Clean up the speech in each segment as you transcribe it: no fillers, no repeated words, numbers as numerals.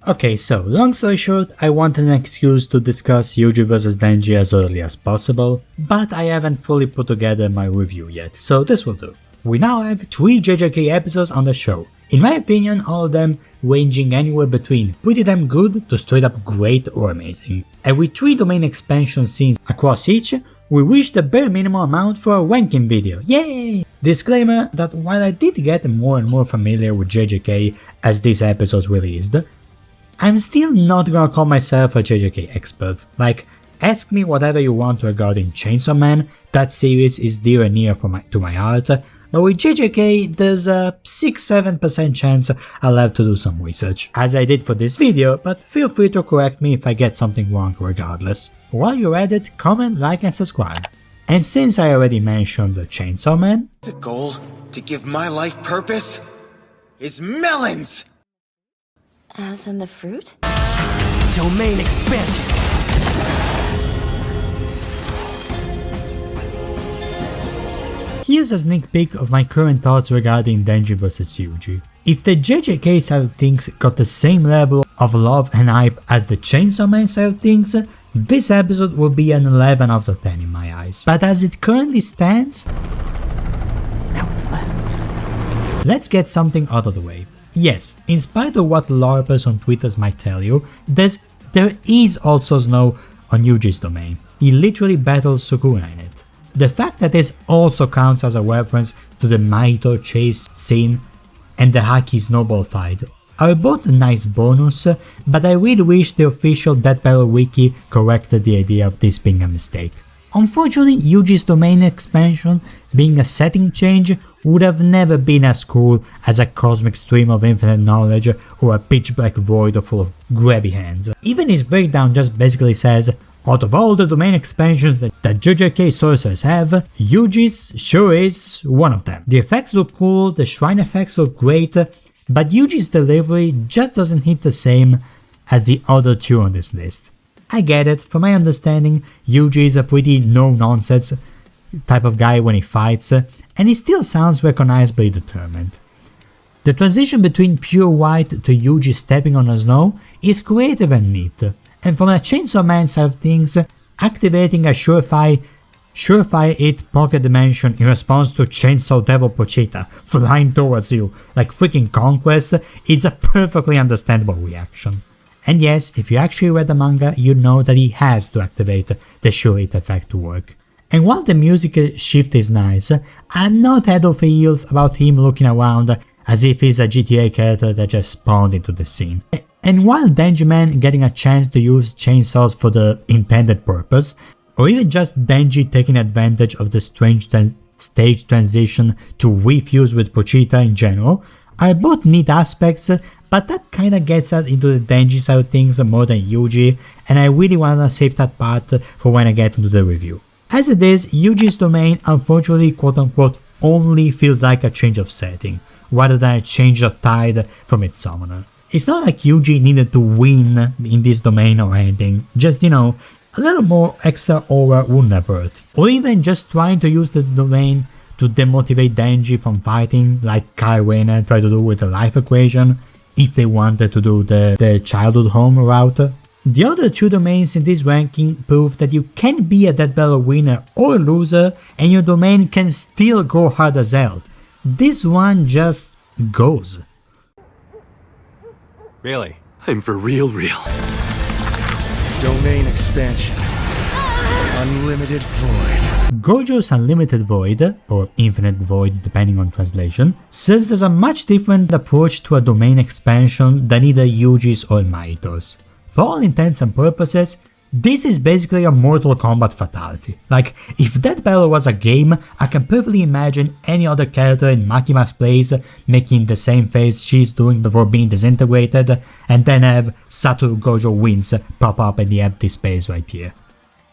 Okay, so long story short, I wanted an excuse to discuss Yuji vs Denji as early as possible, but I haven't fully put together my review yet, so this will do. We now have 3 JJK episodes on the show, in my opinion all of them ranging anywhere between pretty damn good to straight up great or amazing. And with 3 domain expansion scenes across each, we reached the bare minimum amount for a ranking video, yay! Disclaimer that while I did get more and more familiar with JJK as these episodes released, I'm still not gonna call myself a JJK expert. Like, ask me whatever you want regarding Chainsaw Man, that series is dear and near to my heart, but with JJK there's a 6-7% chance I'll have to do some research, as I did for this video, but feel free to correct me if I get something wrong regardless. While you're at it, comment, like and subscribe. And since I already mentioned the Chainsaw Man, the goal to give my life purpose is melons! As in the fruit? Domain expansion! Here's a sneak peek of my current thoughts regarding Denji vs Yuji. If the JJK side of things got the same level of love and hype as the Chainsaw Man side of things, this episode will be an 11 out of 10 in my eyes. But as it currently stands, Now it's less. let's get something out of the way. Yes, in spite of what LARPers on Twitter might tell you, there is also snow on Yuji's domain. He literally battles Sukuna in it. The fact that this also counts as a reference to the Mahito chase scene and the Haki snowball fight are both a nice bonus, but I really wish the official Death Battle wiki corrected the idea of this being a mistake. Unfortunately, Yuji's domain expansion, being a setting change, would have never been as cool as a cosmic stream of infinite knowledge or a pitch black void full of grabby hands. Even his breakdown just basically says, out of all the domain expansions that JJK sorcerers have, Yuji's sure is one of them. The effects look cool, the shrine effects look great, but Yuji's delivery just doesn't hit the same as the other 2 on this list. I get it, from my understanding, Yuji is a pretty no-nonsense type of guy when he fights, and he still sounds recognizably determined. The transition between pure white to Yuji stepping on the snow is creative and neat, and from a Chainsaw Man side of things, activating a surefire hit pocket dimension in response to Chainsaw Devil Pochita flying towards you like freaking Conquest is a perfectly understandable reaction. And yes, if you actually read the manga, you know that he has to activate the sure hit effect to work. And while the music shift is nice, I'm not head over heels about him looking around as if he's a GTA character that just spawned into the scene. And while Denji Man getting a chance to use chainsaws for the intended purpose, or even just Denji taking advantage of the strange stage transition to refuse with Pochita in general, are both neat aspects, but that kinda gets us into the Denji side of things more than Yuji, and I really wanna save that part for when I get into the review. As it is, Yuji's domain unfortunately quote-unquote only feels like a change of setting, rather than a change of tide from its summoner. It's not like Yuji needed to win in this domain or anything, just a little more extra aura wouldn't have hurt. Or even just trying to use the domain to demotivate Denji from fighting like Kai Reina tried to do with the life equation, if they wanted to do the childhood home route. The other 2 domains in this ranking prove that you can be a Death Battle winner or loser and your domain can still go hard as hell. This one just goes. Really? I'm for real. Domain expansion. Unlimited Void. Gojo's Unlimited Void, or Infinite Void depending on translation, serves as a much different approach to a domain expansion than either Yuji's or Mahito's. For all intents and purposes, this is basically a Mortal Kombat fatality. Like, if Death Battle was a game, I can perfectly imagine any other character in Makima's place making the same face she's doing before being disintegrated, and then have Satoru Gojo wins pop up in the empty space right here.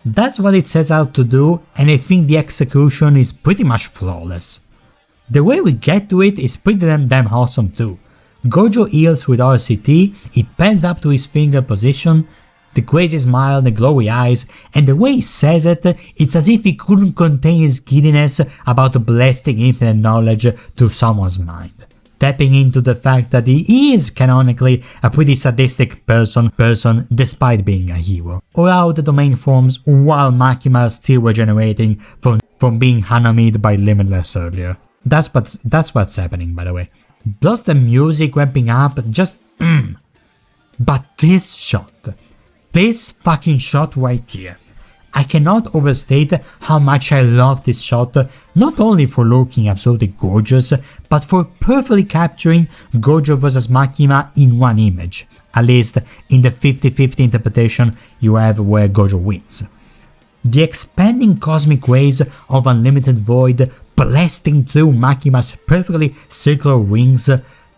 That's what it sets out to do, and I think the execution is pretty much flawless. The way we get to it is pretty damn awesome too. Gojo heals with RCT, it pans up to his finger position, the crazy smile, the glowy eyes, and the way he says it, it's as if he couldn't contain his giddiness about blasting infinite knowledge to someone's mind. tapping into the fact that he is canonically a pretty sadistic person despite being a hero, or how the domain forms while Makima is still regenerating from being Hanami'd by Limitless earlier. That's what's happening, by the way. Plus the music ramping up, just But this fucking shot right here, I cannot overstate how much I love this shot, not only for looking absolutely gorgeous, but for perfectly capturing Gojo vs Makima in one image, at least in the 50-50 interpretation you have where Gojo wins. The expanding cosmic rays of unlimited void blasting through Makima's perfectly circular wings,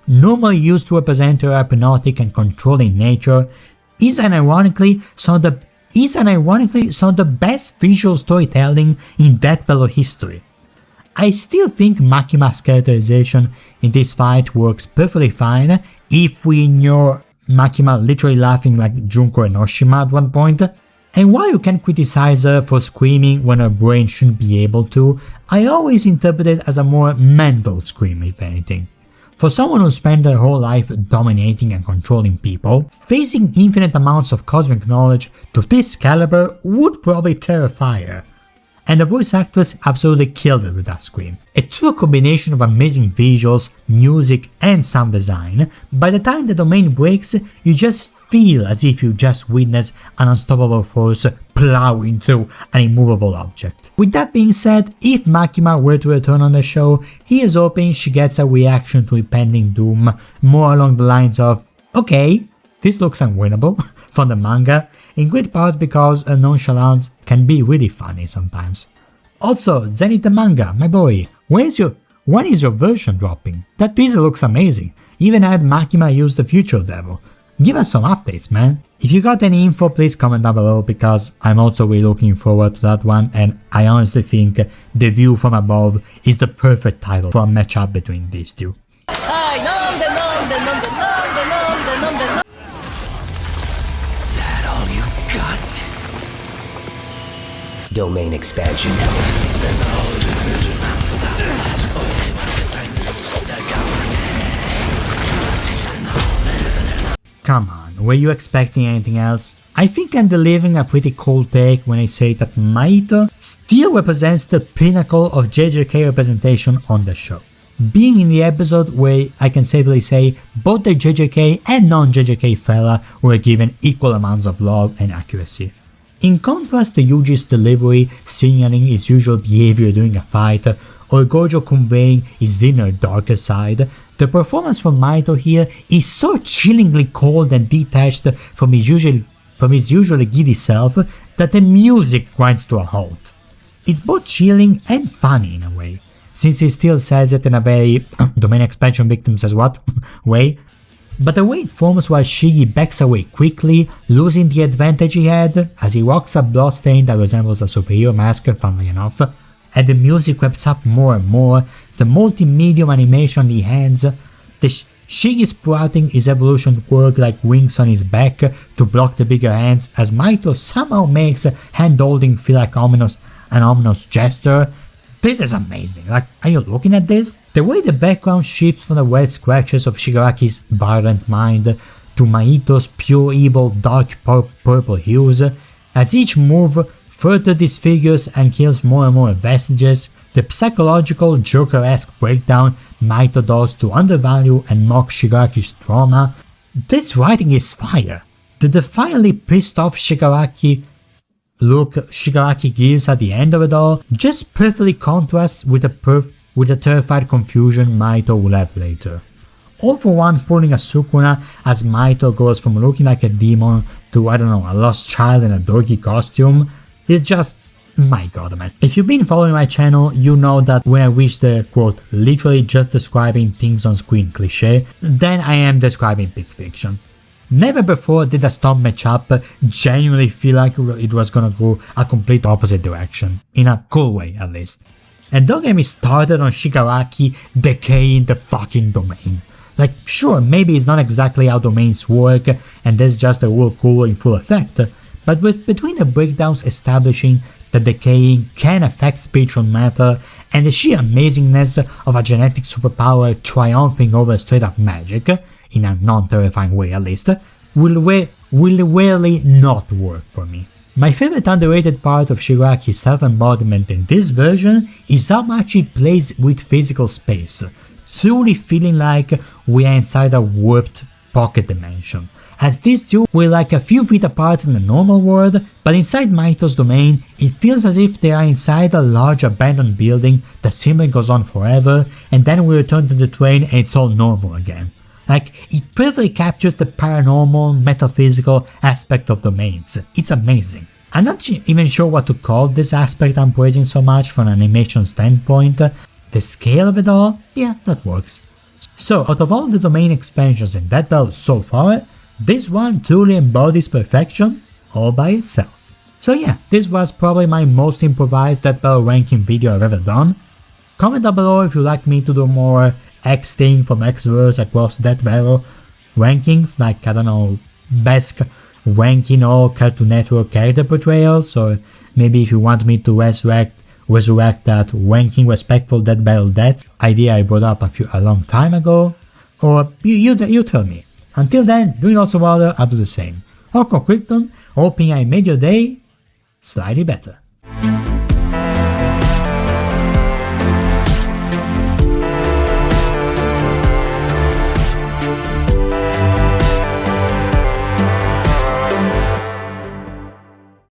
normally used to represent her hypnotic and controlling nature, is ironically some of the best visual storytelling in Death Battle history. I still think Makima's characterization in this fight works perfectly fine if we ignore Makima literally laughing like Junko Enoshima at one point. And while you can criticize her for screaming when her brain shouldn't be able to, I always interpret it as a more mental scream if anything. For someone who spent their whole life dominating and controlling people, facing infinite amounts of cosmic knowledge to this caliber would probably terrify her. And the voice actress absolutely killed it with that scream. A true combination of amazing visuals, music and sound design. By the time the domain breaks, you just feel as if you just witnessed an unstoppable force plowing through an immovable object. With that being said, if Makima were to return on the show, he is hoping she gets a reaction to impending doom more along the lines of, okay, this looks unwinnable from the manga, in great part because her nonchalance can be really funny sometimes. Also, Zenith the manga, my boy, when is your version dropping? That teaser looks amazing, even had Makima use the future devil. Give us some updates, man. If you got any info, please comment down below because I'm also really looking forward to that one, and I honestly think The View from Above is the perfect title for a matchup between these two. That all you got? Domain expansion. Come on, were you expecting anything else? I think I'm delivering a pretty cool take when I say that Mahito still represents the pinnacle of JJK representation on the show. Being in the episode where I can safely say both the JJK and non-JJK fella were given equal amounts of love and accuracy. In contrast to Yuji's delivery signaling his usual behavior during a fight, or Gojo conveying his inner darker side, the performance from Mahito here is so chillingly cold and detached from his usually giddy self that the music grinds to a halt. It's both chilling and funny in a way, since he still says it in a very domain expansion victim says what way, but the way it forms while Shigi backs away quickly, losing the advantage he had as he rocks a bloodstain that resembles a superhero mask, funnily enough, and the music ramps up more and more, the multi-medium animation on the hands, the Shigi sprouting his evolution quirk like wings on his back to block the bigger hands as Mahito somehow makes hand-holding feel like an ominous gesture. This is amazing, like, are you looking at this? The way the background shifts from the red scratches of Shigaraki's violent mind to Mahito's pure evil dark purple hues, as each move further disfigures and kills more and more vestiges, the psychological Joker-esque breakdown Mahito does to undervalue and mock Shigaraki's trauma. This writing is fire. The defiantly pissed off Shigaraki look Shigaraki gives at the end of it all just perfectly contrasts with the terrified confusion Mahito will have later. All for one pulling a Sukuna as Mahito goes from looking like a demon to, I don't know, a lost child in a dorky costume. It's just, my god, man. If you've been following my channel, you know that when I reach the quote literally just describing things on screen cliché, then I am describing peak fiction. Never before did a Stomp matchup genuinely feel like it was gonna go a complete opposite direction, in a cool way at least. And don't get me started on Shigaraki decaying the fucking domain. Like, sure, maybe it's not exactly how domains work and there's just a whirlpool in full effect, But between the breakdowns establishing that decaying can affect spiritual matter and the sheer amazingness of a genetic superpower triumphing over straight-up magic, in a non-terrifying way at least, will rarely not work for me. My favorite underrated part of Shigaraki's self-embodiment in this version is how much he plays with physical space, truly feeling like we are inside a warped pocket dimension, as these two were like a few feet apart in the normal world, but inside Mahito's domain it feels as if they are inside a large abandoned building that simply goes on forever, and then we return to the train and it's all normal again. Like, it perfectly captures the paranormal, metaphysical aspect of domains. It's amazing. I'm not even sure what to call this aspect I'm praising so much from an animation standpoint. The scale of it all? Yeah, that works. So, out of all the domain expansions in Death Battle so far, this one truly embodies perfection all by itself. So yeah, this was probably my most improvised Death Battle ranking video I've ever done. Comment down below if you'd like me to do more X thing from X-verse across Death Battle rankings, like, I don't know, best ranking all Cartoon Network character portrayals, or maybe if you want me to resurrect that ranking respectful Death Battle deaths idea I brought up a long time ago, or you tell me. Until then, doing lots of water, I'll do the same. Hardcore Krypton, hoping I made your day slightly better.